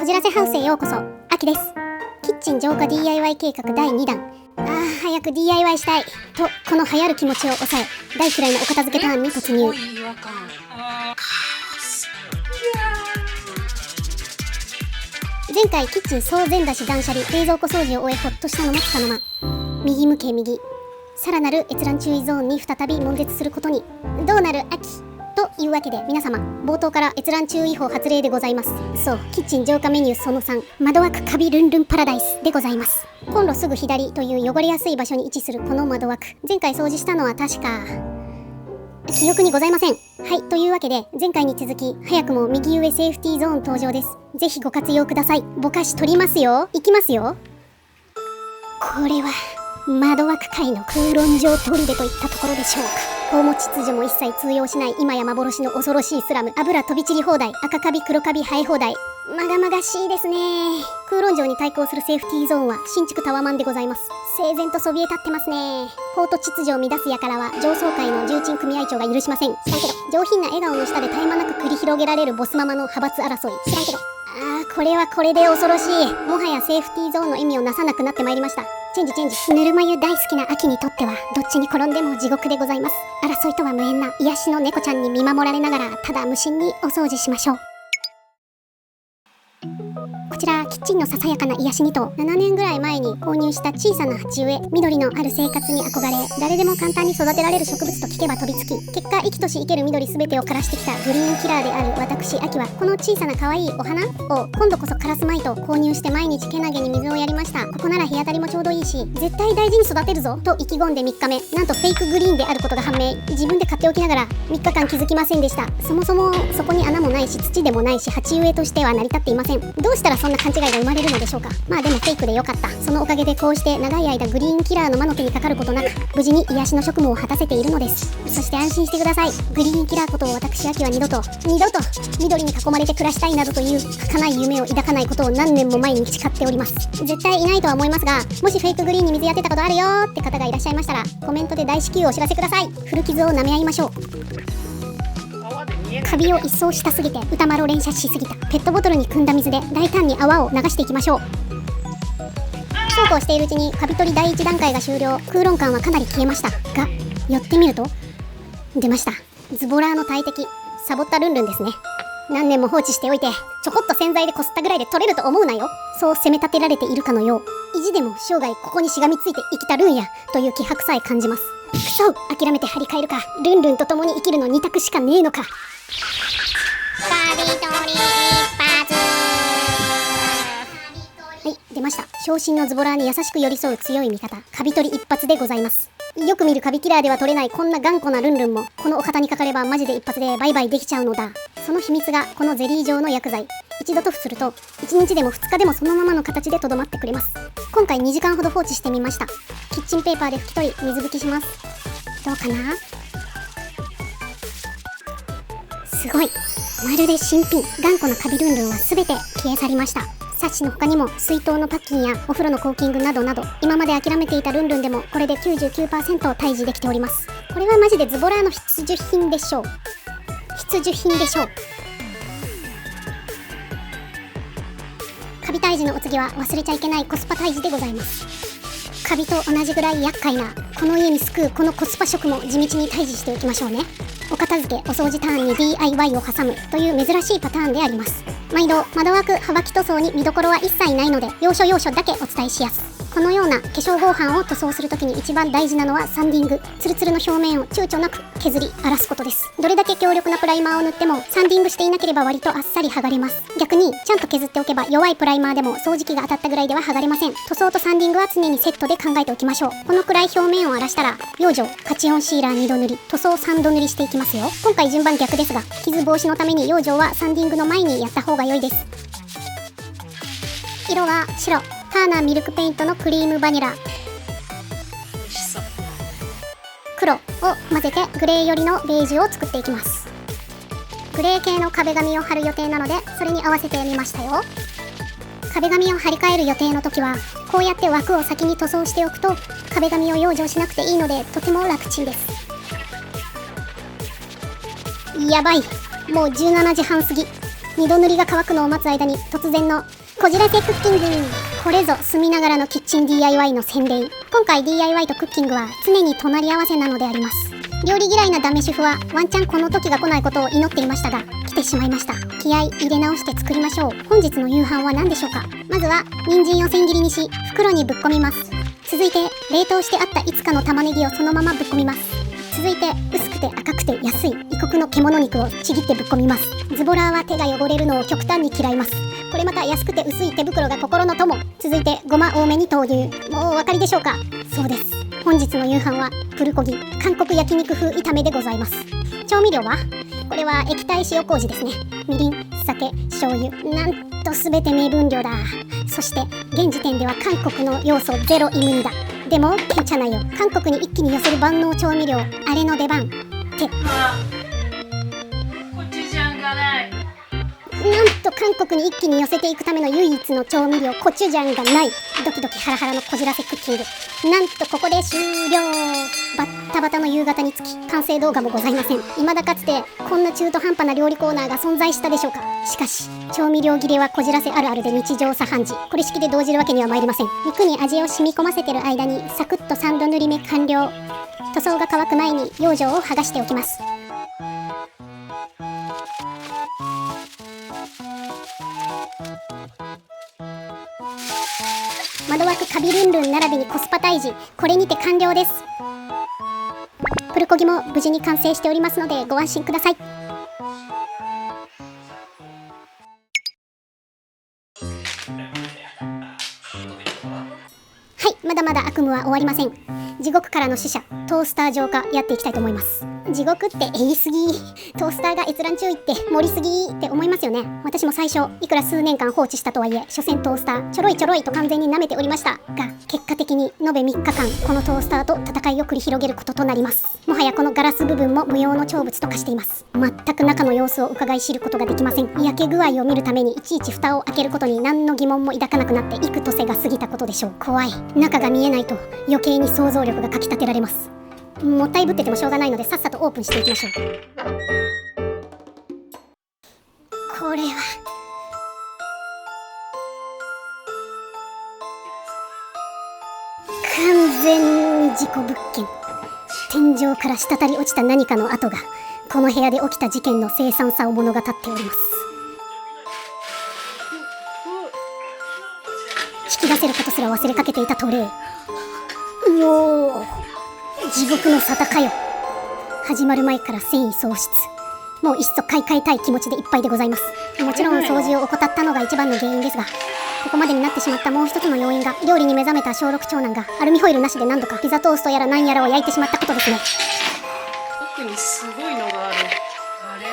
じらせハウスへようこそ。あきです。キッチン浄化 DIY 計画第2弾。早く DIY したいとこの流行る気持ちを抑え、大嫌いなお片付けターンに突入。前回キッチン総全出し断捨離、冷蔵庫掃除を終えほっとしたのもつかの間、右向け右、さらなる閲覧注意ゾーンに再び悶絶することに。どうなる秋というわけで、皆様冒頭から閲覧注意報発令でございます。そう、キッチン浄化メニューその3、窓枠カビルンルンパラダイスでございます。コンロすぐ左という汚れやすい場所に位置するこの窓枠、前回掃除したのは確か記憶にございません。はい、というわけで前回に続き早くも右上セーフティーゾーン登場です。ぜひご活用ください。ぼかし取りますよ。いきますよ。これは窓枠界の空論上トルデといったところでしょうか。法も秩序も一切通用しない今や幻の恐ろしいスラム。油飛び散り放題、赤カビ黒カビ生え放題。まがまがしいですね。空論上に対抗するセーフティーゾーンは新築タワマンでございます。整然とそびえ立ってますね。法と秩序を乱す輩は上層階の重鎮組合長が許しません。知らんけど、上品な笑顔の下で絶え間なく繰り広げられるボスママの派閥争い。知らんけど、これはこれで恐ろしい。もはやセーフティーゾーンの意味をなさなくなってまいりました。チェンジ。ぬるま湯大好きな秋にとってはどっちに転んでも地獄でございます。争いとは無縁な癒しの猫ちゃんに見守られながら、ただ無心にお掃除しましょう。こちらキッチンのささやかな癒しにと7年ぐらい前に購入した小さな鉢植え。緑のある生活に憧れ、誰でも簡単に育てられる植物と聞けば飛びつき、結果生きとし生ける緑すべてを枯らしてきたグリーンキラーである私秋は、この小さな可愛いお花を今度こそ枯らすまいと購入して毎日けなげに水をやりました。ここなら日当たりもちょうどいいし絶対大事に育てるぞと意気込んで3日目、なんとフェイクグリーンであることが判明。自分で買っておきながら3日間気づきませんでした。そもそもそこに穴もないし土でもないし、鉢植えとしては成り立っていません。どうしたらそんな勘違いが生まれるのでしょうか。まあでもフェイクでよかった。そのおかげでこうして長い間グリーンキラーの魔の手にかかることなく、無事に癒しの職務を果たせているのです。そして安心してください。グリーンキラーことを私秋は二度と緑に囲まれて暮らしたいなどという儚い夢を抱かないことを何年も前に誓っております。絶対いないとは思いますが、もしフェイクグリーンに水やってたことあるよーって方がいらっしゃいましたら、コメントで大至急お知らせください。古傷を舐め合いましょう。カビを一掃したすぎて歌丸を連射しすぎた。ペットボトルに汲んだ水で大胆に泡を流していきましょう。そうこうしているうちにカビ取り第1段階が終了。空論感はかなり消えましたが、寄ってみると出ました。ズボラーの大敵、サボったルンルンですね。何年も放置しておいてちょこっと洗剤でこすったぐらいで取れると思うなよ。そう責め立てられているかのよう、意地でも生涯ここにしがみついて生きたルンやという気迫さえ感じます。くそ、諦めて張り替えるか。ルンルンと共に生きるの2択しかねえのか。カビ取り一発。はい、出ました。昇進のズボラーに優しく寄り添う強い味方、カビ取り一発でございます。よく見るカビキラーでは取れないこんな頑固なルンルンも、このお方にかかればマジで一発でバイバイできちゃうのだ。その秘密がこのゼリー状の薬剤。一度塗布すると1日でも2日でもそのままの形でとどまってくれます。今回2時間ほど放置してみました。キッチンペーパーで拭き取り水拭きします。どうかな。すごい、まるで新品。頑固なカビルンルンは全て消え去りました。サッシの他にも水筒のパッキンやお風呂のコーキングなどなど、今まで諦めていたルンルンでもこれで 99% 退治できております。これはマジでズボラーの必需品でしょう。カビ退治のお次は忘れちゃいけないコスパ退治でございます。カビと同じぐらい厄介なこの家に救うこのコスパ食も地道に退治しておきましょうね。お片付けお掃除ターンに DIY を挟むという珍しいパターンであります。毎度窓枠幅木塗装に見どころは一切ないので、要所だけお伝えしやす。このような化粧合板を塗装するときに一番大事なのはサンディング。ツルツルの表面を躊躇なく削り荒らすことです。どれだけ強力なプライマーを塗ってもサンディングしていなければ割とあっさり剥がれます。逆にちゃんと削っておけば弱いプライマーでも掃除機が当たったぐらいでは剥がれません。塗装とサンディングは常にセットで考えておきましょう。このくらい表面を荒らしたら養生カチオンシーラー2度塗り、塗装3度塗りしていきますよ。今回順番逆ですが、傷防止のために養生はサンディングの前にやった方が良いです。色は白、ターナーミルクペイントのクリームバニラ、黒を混ぜてグレー寄りのベージュを作っていきます。グレー系の壁紙を貼る予定なので、それに合わせてみましたよ。壁紙を貼り替える予定の時はこうやって枠を先に塗装しておくと壁紙を養生しなくていいので、とても楽ちんです。やばい、もう17時半過ぎ。2度塗りが乾くのを待つ間に突然のこじらせクッキング。これぞ住みながらのキッチン DIY の洗礼。今回 DIY とクッキングは常に隣り合わせなのであります。料理嫌いなダメ主婦はワンチャンこの時が来ないことを祈っていましたが、来てしまいました。気合い入れ直して作りましょう。本日の夕飯は何でしょうか。まずは人参を千切りにし袋にぶっ込みます。続いて冷凍してあったいつかの玉ねぎをそのままぶっ込みます。続いて薄くて赤くて安い異国の獣肉をちぎってぶっ込みます。ズボラーは手が汚れるのを極端に嫌います。これまた安くて薄い手袋が心の友。続いてごま多めに投入。もうお分かりでしょうか。そうです、本日の夕飯はプルコギ韓国焼肉風炒めでございます。調味料はこれは液体塩麹ですね。みりん、酒、醤油、なんと全て目分量だ。そして現時点では韓国の要素ゼロイムニだ。でもケチャないよ。韓国に一気に寄せる万能調味料、あれの出番って。コチュジャンがない。なんと韓国に一気に寄せていくための唯一の調味料コチュジャンがない。ドキドキハラハラのこじらせクッキング、なんとここで終了。バッタバタの夕方につき完成動画もございません。未だかつてこんな中途半端な料理コーナーが存在したでしょうか。しかし調味料切れはこじらせあるあるで日常茶飯事。これ式で動じるわけには参りません。肉に味を染み込ませてる間にサクッと3度塗り目完了。塗装が乾く前に養生を剥がしておきます。窓枠カビルンルン並びにコスパ退治、これにて完了です。プルコギも無事に完成しておりますのでご安心ください。はい、まだまだ悪夢は終わりません。地獄からの使者トースター浄化やっていきたいと思います。地獄って言い過ぎ、トースターが閲覧注意って盛りすぎって思いますよね。私も最初いくら数年間放置したとはいえ、所詮トースターちょろいちょろいと完全に舐めておりましたが、結果的に延べ3日間このトースターと戦いを繰り広げることとなります。もはやこのガラス部分も無用の長物と化しています。全く中の様子を伺い知ることができません。焼け具合を見るためにいちいち蓋を開けることに何の疑問も抱かなくなって幾年が過ぎたことでしょう。怖い。中が見えないと余計に想像力がかき立てられます。もったいぶっててもしょうがないのでさっさとオープンしていきましょう。これは完全に事故物件。天井から滴り落ちた何かの跡がこの部屋で起きた事件の凄惨さを物語っております。引き出せることすら忘れかけていたトレイ。うおー、地獄の沙汰かよ。始まる前から戦意喪失。もういっそ買い替えたい気持ちでいっぱいでございます。もちろん掃除を怠ったのが一番の原因ですが、ここまでになってしまったもう一つの要因が、料理に目覚めた小6長男がアルミホイルなしで何度かピザトーストやら何やらを焼いてしまったことですね。奥にすごいのがある。あれ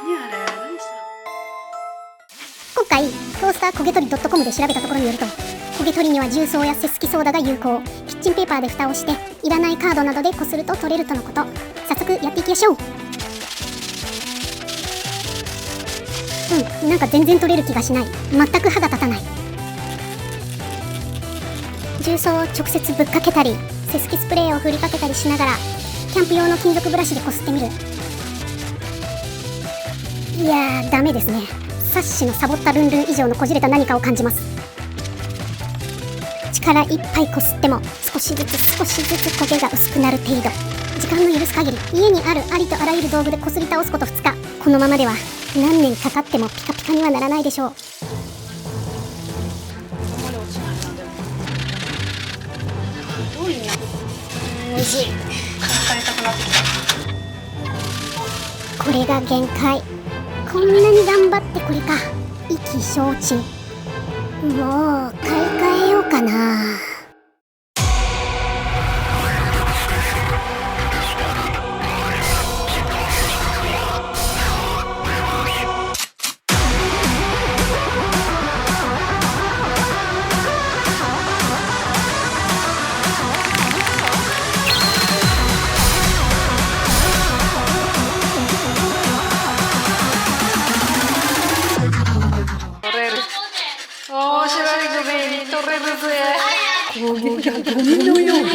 何あれ、何した今回トースター焦げ取り .com で調べたところによると、焦げ取りには重曹やセスキソーダが有効。キッチンペーパーで蓋をしていらないカードなどでこすると取れるとのこと。早速やっていきましょう。なんか全然取れる気がしない。全く歯が立たない。重曹を直接ぶっかけたりセスキスプレーを振りかけたりしながらキャンプ用の金属ブラシでこすってみる。いやーダメですね。サッシのサボったルンルン以上のこじれた何かを感じます。力いっぱいこすっても少しずつ焦げが薄くなる程度。時間の許す限り家にあるありとあらゆる道具でこすり倒すこと2日。このままでは何年かかってもピカピカにはならないでしょう。ここまで落ちないな。でもすごいね。むずい。帰りたくなってきた。これが限界。こんなに頑張ってこれか。意気消沈。もう買い替えようかな。取れる。面白いグミに取れるぜ。これがゴミのようだ。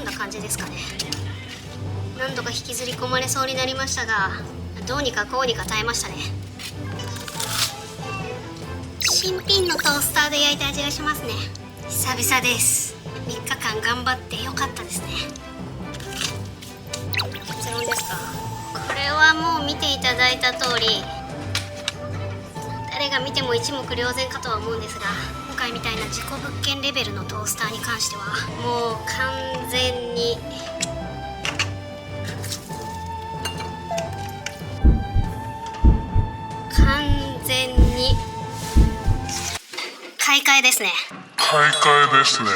こんな感じですかね。何度か引きずり込まれそうになりましたが、どうにかこうにか耐えましたね。新品のトースターで焼いた味がしますね。久々です。3日間頑張ってよかったですね。結論ですか。これはもう見ていただいた通り、誰が見ても一目瞭然かとは思うんですが、今回みたいな事故物件レベルのトースターに関してはもう完全に買い替えですね。買い替えですね。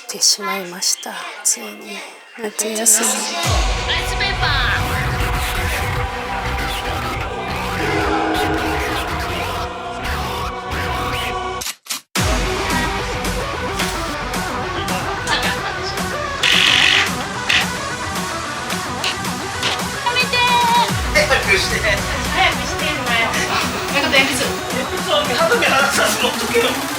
来てしまいました。ついに夏休み。早くしてんのよ。と鉛筆を見放さず持っとけよ。